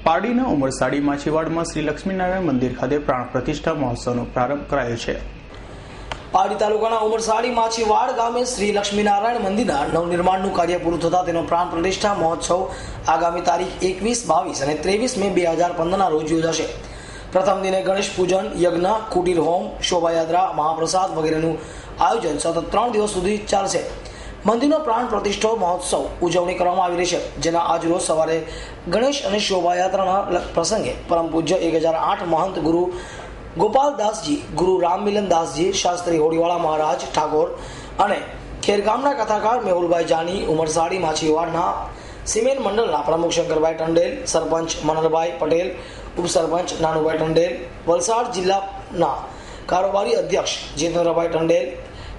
પારડીના ઉમરસાડી માછીવાડમાં શ્રી લક્ષ્મીનારાયણ મંદિર ખાતે પ્રાણ પ્રતિષ્ઠા મહોત્સવનો પ્રારંભ કરાયો છે। પારડી તાલુકાના ઉમરસાડી માછીવાડ ગામે શ્રી લક્ષ્મીનારાયણ મંદિરના નવનિર્માણનું કાર્ય પૂરું થતાં તેનો પ્રાણ પ્રતિષ્ઠા મહોત્સવ આગામી તારીખ 21, 22 અને 23 મે 2015ના રોજ યોજાશે। પ્રથમ દિને ગણેશ પૂજન, યજ્ઞ, કુટીર હોમ, શોભાયાત્રા, મહાપ્રસાદ વગેરેનું આયોજન સતત 3 દિવસ સુધી ચાલશે। મંદિરનો પ્રાણ પ્રતિષ્ઠા મહોત્સવ ઉજવણી કરવામાં આવી રહી છે, જેના આજરોજ સવારે ગણેશ અને શોભાયાત્રાના પ્રસંગે પરમ પૂજ્ય 1008 મહંત ગુરુ ગોપાલદાસજી, ગુરુ રામમિલનદાસજી શાસ્ત્રી હોડીવાળા મહારાજ ઠાકોર અને ખેરગામના કથાકાર મેહુલભાઈ જાની, ઉમરસાડી માછીવાડના સિમેન્ટ મંડળના પ્રમુખ શંકરભાઈ ટંડેલ, સરપંચ મનહરભાઈ પટેલ, ઉપસરપંચ નાનુભાઈ ટંડેલ, વલસાડ જિલ્લાના કારોબારી અધ્યક્ષ જીતેન્દ્રભાઈ ટંડેલ,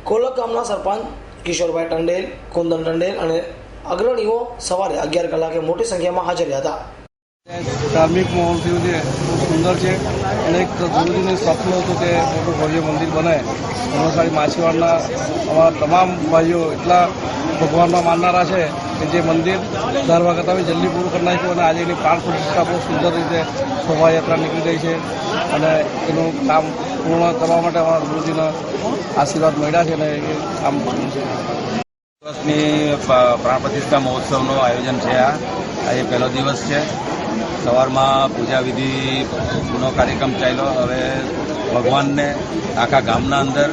કોલક ગામના સરપંચ કિશોરભાઈ ટંડેલ, કુંદન ટંડેલ અને અગ્રણીઓ સવારે 11 કલાકે મોટી સંખ્યામાં હાજર હતા। धार्मिक माहौल थी बहुत सुंदर है અને એક ગુરુજીનું સપનું હતું કે મોટું ભવ્ય મંદિર બને। ઉમરસાડી માછીવાડના અમારા તમામ ભાઈઓ એટલા ભગવાનમાં માનનારા છે કે જે મંદિર દર વખત અમે જલ્દી પૂરું કરી નાખ્યું અને આજે એની પ્રાણ પ્રતિષ્ઠા બહુ સુંદર રીતે શોભાયાત્રા નીકળી રહી છે અને એનું કામ પૂર્ણ કરવા માટે અમારા ગુરુજીના આશીર્વાદ મળ્યા છે અને એ કામ પૂરું છે। દિવસની પ્રાણ પ્રતિષ્ઠા મહોત્સવનું આયોજન છે। આજે પહેલો દિવસ છે। સવારમાં પૂજા વિધિનો કાર્યક્રમ ચાલ્યો। હવે ભગવાનને આખા ગામના અંદર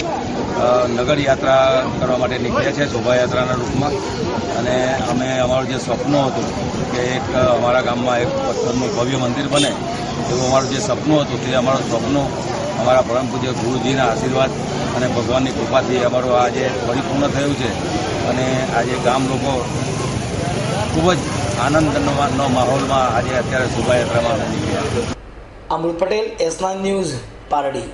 નગર યાત્રા કરવા માટે નીકળ્યા છે શોભાયાત્રાના રૂપમાં અને અમે અમારું જે સપનું હતું કે એક અમારા ગામમાં એક પથ્થરનું ભવ્ય મંદિર બને એવું અમારું જે સપનું હતું તે અમારું સપનું અમારા પરમ પૂજ્ય ગુરુજીના આશીર્વાદ અને ભગવાનની કૃપાથી અમારું આજે પરિપૂર્ણ થયું છે અને આજે ગામ લોકો ખૂબ જ આનંદનો માહોલમાં આજે અત્યારે શોભાયાત્રામાં નીકળ્યા। અમૃત પટેલ, S9 ન્યૂઝ, પારડી।